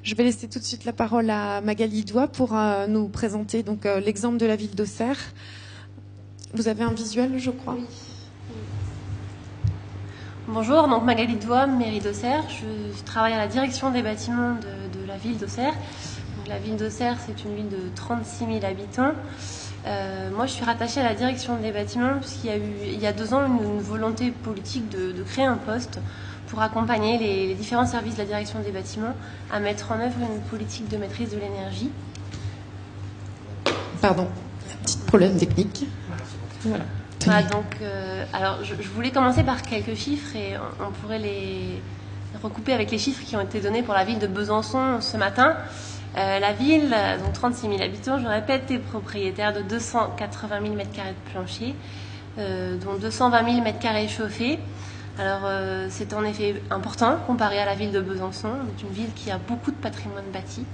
Je vais laisser tout de suite la parole à Magali Doigt pour nous présenter donc l'exemple de la ville d'Auxerre. Vous avez un visuel, je crois. Oui. Bonjour, donc Magali Doigt, mairie d'Auxerre. Je travaille à la direction des bâtiments de la ville d'Auxerre. Donc, la ville d'Auxerre, c'est une ville de 36 000 habitants. Moi, je suis rattachée à la direction des bâtiments puisqu'il y a eu, il y a 2 ans, une volonté politique de créer un poste pour accompagner les différents services de la direction des bâtiments à mettre en œuvre une politique de maîtrise de l'énergie. Pardon, un petit problème technique. Voilà. Voilà, donc, alors, je voulais commencer par quelques chiffres et on pourrait les recouper avec les chiffres qui ont été donnés pour la ville de Besançon ce matin. La ville, donc 36 000 habitants, je répète, est propriétaire de 280 000 m² de plancher, dont 220 000 m² chauffés. Alors, c'est en effet important comparé à la ville de Besançon, une ville qui a beaucoup de patrimoine bâti.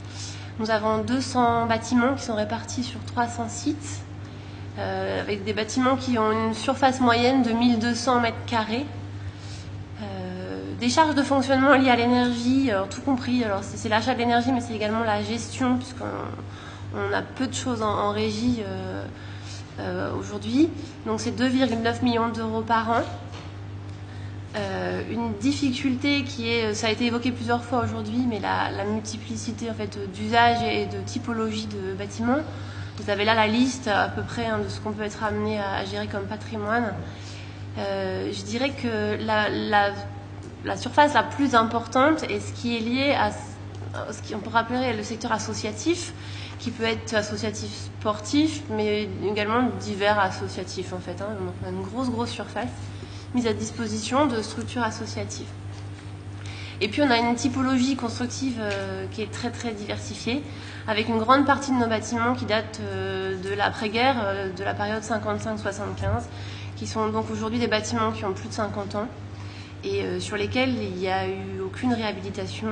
Nous avons 200 bâtiments qui sont répartis sur 300 sites, avec des bâtiments qui ont une surface moyenne de 1200 m². Des charges de fonctionnement liées à l'énergie, tout compris. Alors, c'est l'achat de l'énergie, mais c'est également la gestion, puisqu'on a peu de choses en régie aujourd'hui. Donc, c'est 2,9 millions d'euros par an. Une difficulté qui est, ça a été évoqué plusieurs fois aujourd'hui, mais la multiplicité en fait d'usages et de typologie de bâtiments. Vous avez là la liste à peu près de ce qu'on peut être amené à gérer comme patrimoine. Je dirais que la surface la plus importante est ce qui est lié à ce qu'on peut appeler le secteur associatif, qui peut être associatif sportif, mais également divers associatifs en fait. On a une grosse surface mise à disposition de structures associatives. Et puis on a une typologie constructive qui est très diversifiée, avec une grande partie de nos bâtiments qui datent de l'après-guerre, de la période 55-75, qui sont donc aujourd'hui des bâtiments qui ont plus de 50 ans et sur lesquels il n'y a eu aucune réhabilitation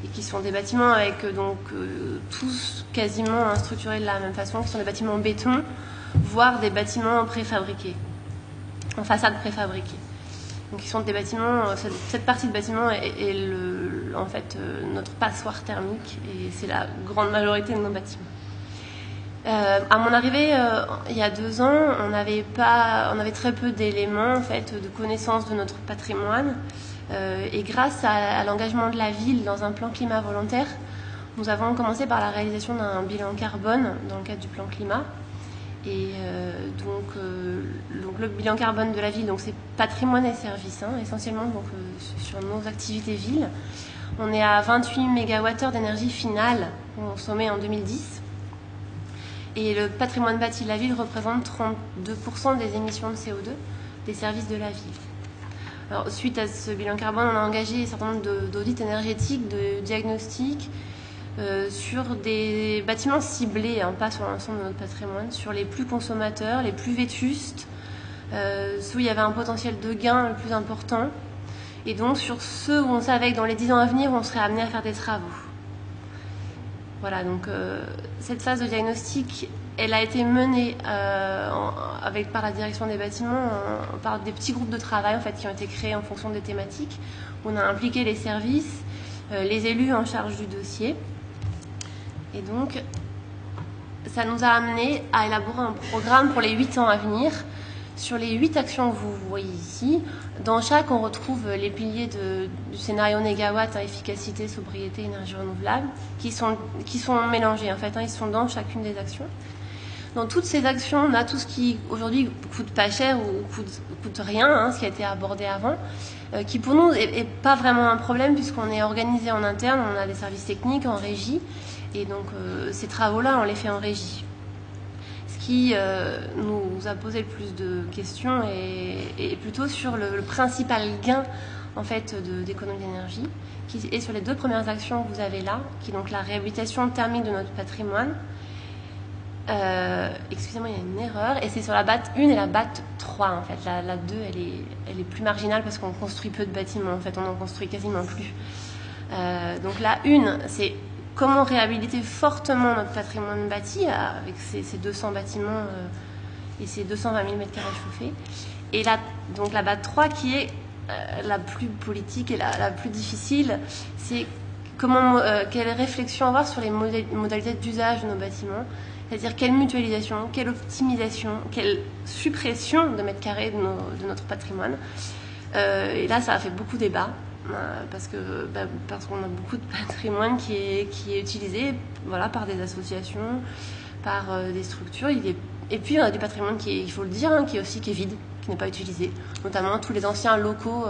et qui sont des bâtiments avec tous quasiment structurés de la même façon, qui sont des bâtiments en béton, voire des bâtiments préfabriqués, en façade préfabriquée. Donc, ils sont des bâtiments, cette partie de bâtiment est en fait notre passoire thermique et c'est la grande majorité de nos bâtiments. À mon arrivée, il y a 2 ans, on avait très peu d'éléments en fait, de connaissance de notre patrimoine et grâce à l'engagement de la ville dans un plan climat volontaire, nous avons commencé par la réalisation d'un bilan carbone dans le cadre du plan climat. Et donc le bilan carbone de la ville, donc c'est patrimoine et services, essentiellement sur nos activités villes. On est à 28 MWh d'énergie finale consommée en 2010. Et le patrimoine bâti de la ville représente 32% des émissions de CO2 des services de la ville. Alors, suite à ce bilan carbone, on a engagé un certain nombre d'audits énergétiques, de diagnostics, sur des bâtiments ciblés, pas sur l'ensemble de notre patrimoine, sur les plus consommateurs, les plus vétustes, ceux où il y avait un potentiel de gain le plus important, et donc sur ceux où on savait que dans les 10 ans à venir, on serait amené à faire des travaux. Voilà, donc cette phase de diagnostic, elle a été menée par la direction des bâtiments, par des petits groupes de travail en fait, qui ont été créés en fonction des thématiques. On a impliqué les services, les élus en charge du dossier. Et donc, ça nous a amené à élaborer un programme pour les 8 ans à venir. Sur les 8 actions que vous voyez ici, dans chaque, on retrouve les piliers du scénario négawatt, efficacité, sobriété, énergie renouvelable, qui sont mélangés en fait, ils sont dans chacune des actions. Dans toutes ces actions, on a tout ce qui aujourd'hui coûte pas cher ou coûte rien, ce qui a été abordé avant, qui pour nous est pas vraiment un problème puisqu'on est organisé en interne, on a des services techniques en régie. Et donc, ces travaux-là, on les fait en régie. Ce qui nous a posé le plus de questions est plutôt sur le principal gain en fait, d'économie d'énergie, qui est sur les 2 premières actions que vous avez là, qui est donc la réhabilitation thermique de notre patrimoine. Excusez-moi, il y a une erreur. Et c'est sur la BAT 1 et la BAT 3, en fait. La 2, elle est plus marginale parce qu'on construit peu de bâtiments. En fait, on n'en construit quasiment plus. Donc la 1, c'est comment réhabiliter fortement notre patrimoine bâti avec ces 200 bâtiments et ces 220 000 m² chauffés. Et donc la BAT 3 qui est la plus politique et la plus difficile, c'est quelle réflexion avoir sur les modalités d'usage de nos bâtiments, c'est-à-dire quelle mutualisation, quelle optimisation, quelle suppression de mètres carrés de notre patrimoine. Et là, ça a fait beaucoup débat, parce qu'on a beaucoup de patrimoine qui est utilisé, voilà, par des associations, par des structures. Et puis, on a du patrimoine il faut le dire, qui est vide, qui n'est pas utilisé, notamment tous les anciens locaux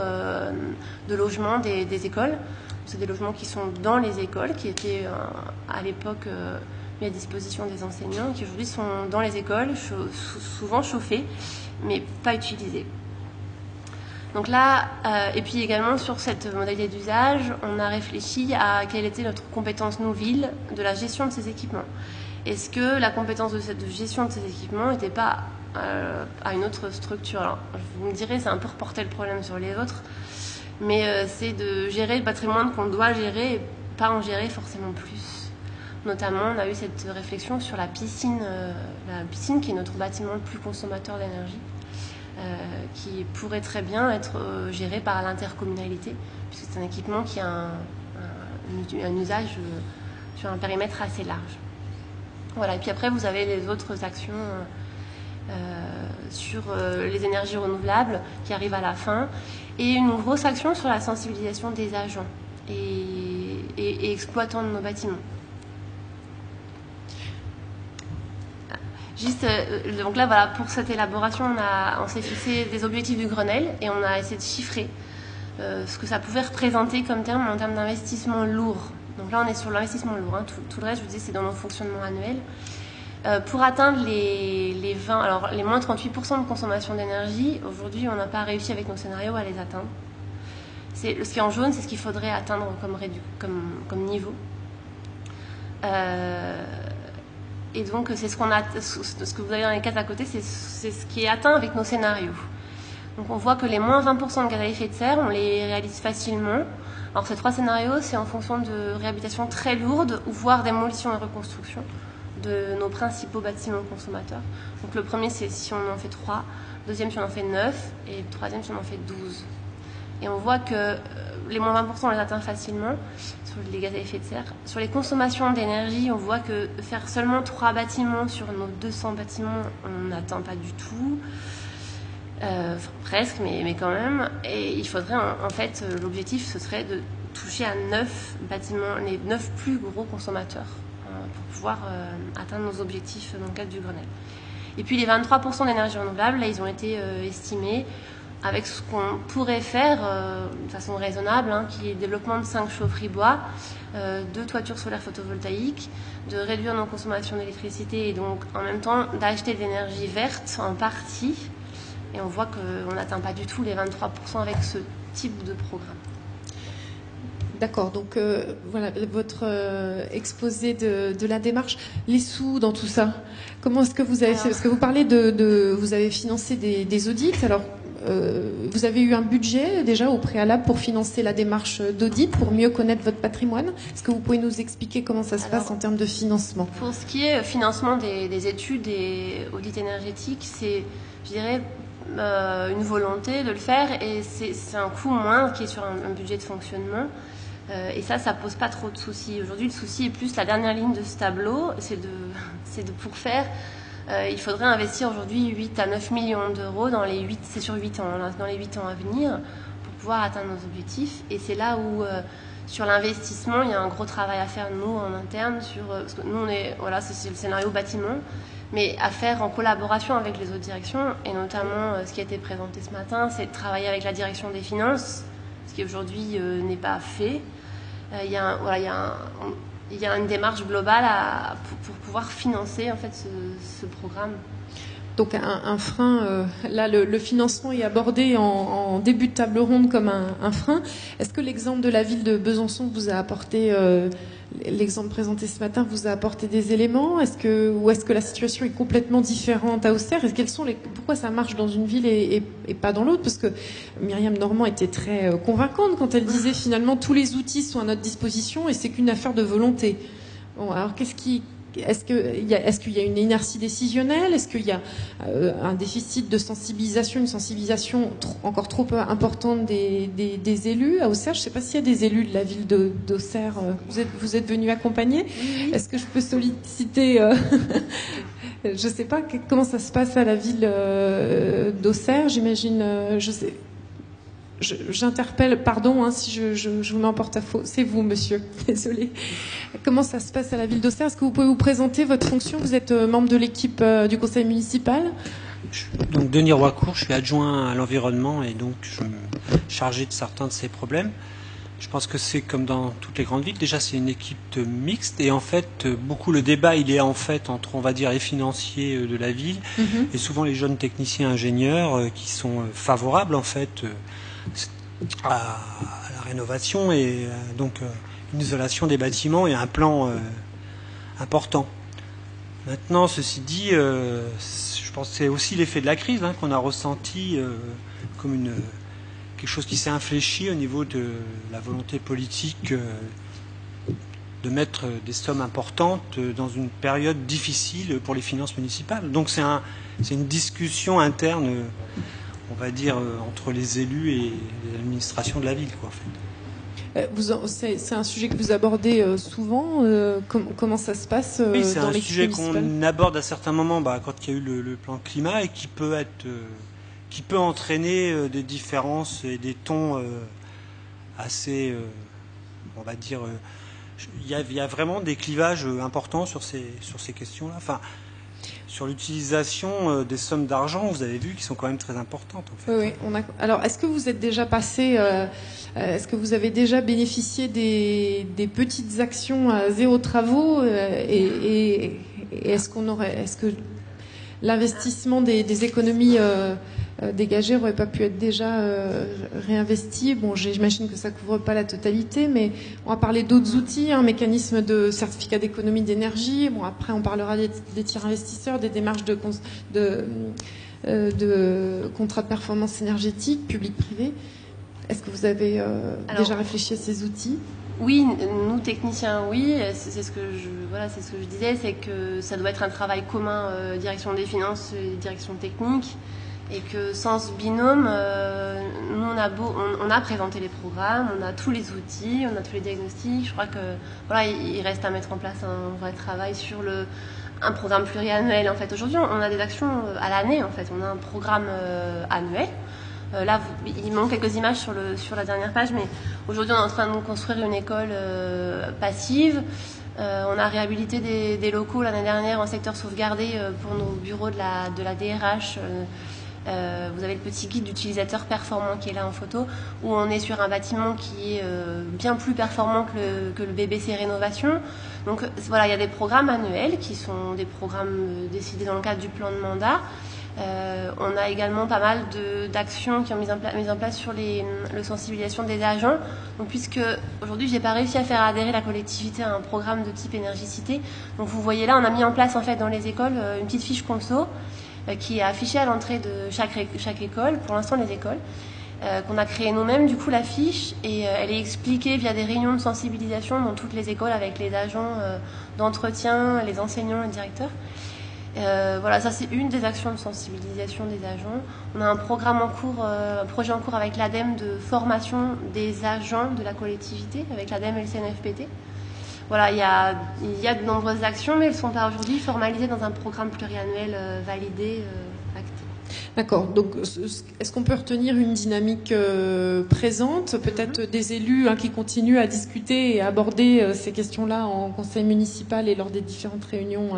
de logement des écoles. C'est des logements qui sont dans les écoles, qui étaient à l'époque mis à disposition des enseignants, qui aujourd'hui sont dans les écoles, souvent chauffés, mais pas utilisés. Donc là, et puis également sur cette modalité d'usage, on a réfléchi à quelle était notre compétence, nous, ville, de la gestion de ces équipements. Est-ce que la compétence de gestion de ces équipements n'était pas à une autre structure? Alors, vous me direz, c'est un peu reporter le problème sur les autres, mais c'est de gérer le patrimoine qu'on doit gérer et pas en gérer forcément plus. Notamment, on a eu cette réflexion sur la piscine qui est notre bâtiment le plus consommateur d'énergie, qui pourrait très bien être géré par l'intercommunalité, puisque c'est un équipement qui a un usage sur un périmètre assez large. Voilà, et puis après, vous avez les autres actions sur les énergies renouvelables qui arrivent à la fin, et une grosse action sur la sensibilisation des agents et exploitants de nos bâtiments. Donc là, voilà, pour cette élaboration, on s'est fixé des objectifs du Grenelle et on a essayé de chiffrer ce que ça pouvait représenter en termes d'investissement lourd. Donc là, on est sur l'investissement lourd. Tout le reste, je vous dis, c'est dans nos fonctionnements annuels. Pour atteindre les moins 38% de consommation d'énergie, aujourd'hui, on n'a pas réussi avec nos scénarios à les atteindre. Ce qui est en jaune, c'est ce qu'il faudrait atteindre comme niveau. Et donc, c'est ce que vous avez dans les cases à côté, c'est ce qui est atteint avec nos scénarios. Donc, on voit que les moins 20% de gaz à effet de serre, on les réalise facilement. Alors, ces 3 scénarios, c'est en fonction de réhabilitation très lourde, ou voire démolition et reconstruction de nos principaux bâtiments consommateurs. Donc, le premier, c'est si on en fait 3, le deuxième, si on en fait 9, et le troisième, si on en fait 12. Et on voit que les moins 20%, on les atteint facilement sur les gaz à effet de serre. Sur les consommations d'énergie, on voit que faire seulement 3 bâtiments sur nos 200 bâtiments, on n'atteint pas du tout. Presque, mais quand même. Et il faudrait, en fait, l'objectif, ce serait de toucher à 9 bâtiments, les 9 plus gros consommateurs, pour pouvoir atteindre nos objectifs dans le cadre du Grenelle. Et puis les 23% d'énergie renouvelable, là, ils ont été estimés avec ce qu'on pourrait faire de façon raisonnable, qui est le développement de 5 chaufferies bois, 2 toitures solaires photovoltaïques, de réduire nos consommations d'électricité et donc en même temps d'acheter de l'énergie verte en partie. Et on voit qu'on n'atteint pas du tout les 23% avec ce type de programme. D'accord, donc voilà votre exposé de la démarche. Les sous dans tout ça, comment est-ce que vous avez fait? Parce que vous parlez vous avez financé des audits. Alors, vous avez eu un budget déjà au préalable pour financer la démarche d'audit, pour mieux connaître votre patrimoine. Est-ce que vous pouvez nous expliquer comment ça se passe en termes de financement? Pour ce qui est financement des études et audits énergétiques, c'est, je dirais, une volonté de le faire et c'est un coût moindre qui est sur un budget de fonctionnement. Et ça pose pas trop de soucis. Aujourd'hui, le souci est plus la dernière ligne de ce tableau, pour faire. Il faudrait investir aujourd'hui 8 à 9 millions d'euros dans les 8 ans à venir pour pouvoir atteindre nos objectifs. Et c'est là où, sur l'investissement, il y a un gros travail à faire, nous, en interne, parce que nous, c'est le scénario bâtiment, mais à faire en collaboration avec les autres directions, et notamment, ce qui a été présenté ce matin, c'est de travailler avec la direction des finances, ce qui aujourd'hui n'est pas fait. Il y a une démarche globale pour pouvoir financer en fait ce programme. Donc un frein, là le financement est abordé en début de table ronde comme un frein. Est-ce que l'exemple de la ville de Besançon vous a apporté, l'exemple présenté ce matin vous a apporté des éléments? Ou est-ce que la situation est complètement différente à Auxerre? Pourquoi ça marche dans une ville et pas dans l'autre? Parce que Myriam Normand était très convaincante quand elle disait finalement tous les outils sont à notre disposition et c'est qu'une affaire de volonté. Bon, alors Est-ce qu'il y a une inertie décisionnelle? Est-ce qu'il y a un déficit de sensibilisation, une sensibilisation encore trop importante des élus à Auxerre? Je ne sais pas s'il y a des élus de la ville d'Auxerre. Vous êtes venus accompagner? Oui. Est-ce que je peux solliciter je ne sais pas comment ça se passe à la ville d'Auxerre. J'imagine, je sais. J'interpelle, pardon si je vous mets en porte-à-faux, c'est vous, monsieur, désolé. Comment ça se passe à la ville d'Auxerre? Est-ce que vous pouvez vous présenter votre fonction? Vous êtes membre de l'équipe du conseil municipal? Donc Denis Roicourt, je suis adjoint à l'environnement et donc je me chargé de certains de ces problèmes. Je pense que c'est comme dans toutes les grandes villes. Déjà, c'est une équipe mixte et en fait, beaucoup le débat, il est en fait entre, on va dire, les financiers de la ville et souvent les jeunes techniciens ingénieurs qui sont favorables en fait à la rénovation et donc une isolation des bâtiments et un plan important. Maintenant, ceci dit, je pense que c'est aussi l'effet de la crise qu'on a ressenti comme quelque chose qui s'est infléchi au niveau de la volonté politique de mettre des sommes importantes dans une période difficile pour les finances municipales. Donc c'est une discussion interne, on va dire, entre les élus et l'administration de la ville, quoi, en fait. C'est un sujet que vous abordez souvent. Comment ça se passe dans l'équipe municipale? Oui, c'est un sujet qu'on aborde à certains moments, quand il y a eu le plan climat et qui peut entraîner des différences et des tons assez, on va dire, il y a vraiment des clivages importants sur ces questions-là. Enfin, sur l'utilisation des sommes d'argent, vous avez vu, qui sont quand même très importantes. En fait. Oui. Alors, est-ce que vous êtes déjà passé, est-ce que vous avez déjà bénéficié des petites actions à zéro travaux et est-ce que l'investissement des économies dégagées n'aurait pas pu être déjà réinvesti? Bon, j'imagine que ça ne couvre pas la totalité, mais on va parler d'autres outils, un mécanisme de certificat d'économie d'énergie. Bon, après, on parlera des tiers investisseurs, des démarches de contrats de performance énergétique, public-privé. Est-ce que vous avez déjà réfléchi à ces outils? Oui, nous techniciens, oui. C'est ce que je disais, c'est que ça doit être un travail commun, direction des finances et direction technique, et que sans ce binôme, nous on a présenté les programmes, on a tous les outils, on a tous les diagnostics. Je crois que il reste à mettre en place un vrai travail sur un programme pluriannuel. En fait, aujourd'hui, on a des actions à l'année. En fait, on a un programme annuel. Là, il manque quelques images sur la dernière page, mais aujourd'hui, on est en train de construire une école passive. On a réhabilité des locaux l'année dernière en secteur sauvegardé pour nos bureaux de la DRH. Vous avez le petit guide d'utilisateur performant qui est là en photo, où on est sur un bâtiment qui est bien plus performant que le BBC Rénovation. Donc voilà, il y a des programmes annuels qui sont des programmes décidés dans le cadre du plan de mandat. On a également pas mal d'actions qui ont mis en place sur la sensibilisation des agents. Donc, puisque aujourd'hui, j'ai pas réussi à faire adhérer la collectivité à un programme de type énergicité. Donc, vous voyez là, on a mis en place en fait dans les écoles une petite fiche conso qui est affichée à l'entrée de chaque école. Pour l'instant, les écoles qu'on a créé nous-mêmes. Du coup, la fiche et elle est expliquée via des réunions de sensibilisation dans toutes les écoles avec les agents d'entretien, les enseignants, les directeurs. Voilà, ça c'est une des actions de sensibilisation des agents. On a un programme en cours, un projet en cours avec l'ADEME de formation des agents de la collectivité, avec l'ADEME et le CNFPT. Voilà, il y a de nombreuses actions, mais elles ne sont pas aujourd'hui formalisées dans un programme pluriannuel validé, acté. D'accord. Donc, est-ce qu'on peut retenir une dynamique présente, peut-être des élus qui continuent à discuter et à aborder ces questions-là en conseil municipal et lors des différentes réunions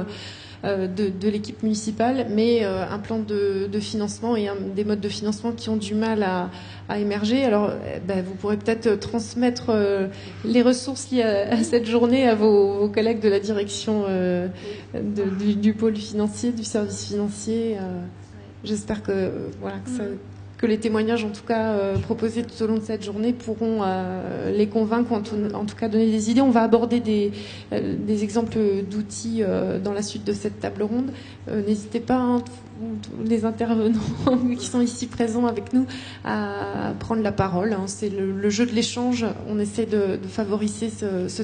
de l'équipe municipale, mais un plan de financement et des modes de financement qui ont du mal à émerger. Alors, vous pourrez peut-être transmettre les ressources liées à cette journée à vos collègues de la direction du pôle financier, du service financier. J'espère que les témoignages, en tout cas proposés tout au long de cette journée, pourront les convaincre, en tout cas donner des idées. On va aborder des exemples d'outils dans la suite de cette table ronde. N'hésitez pas, les intervenants qui sont ici présents avec nous, à prendre la parole. C'est le jeu de l'échange. On essaie de favoriser ce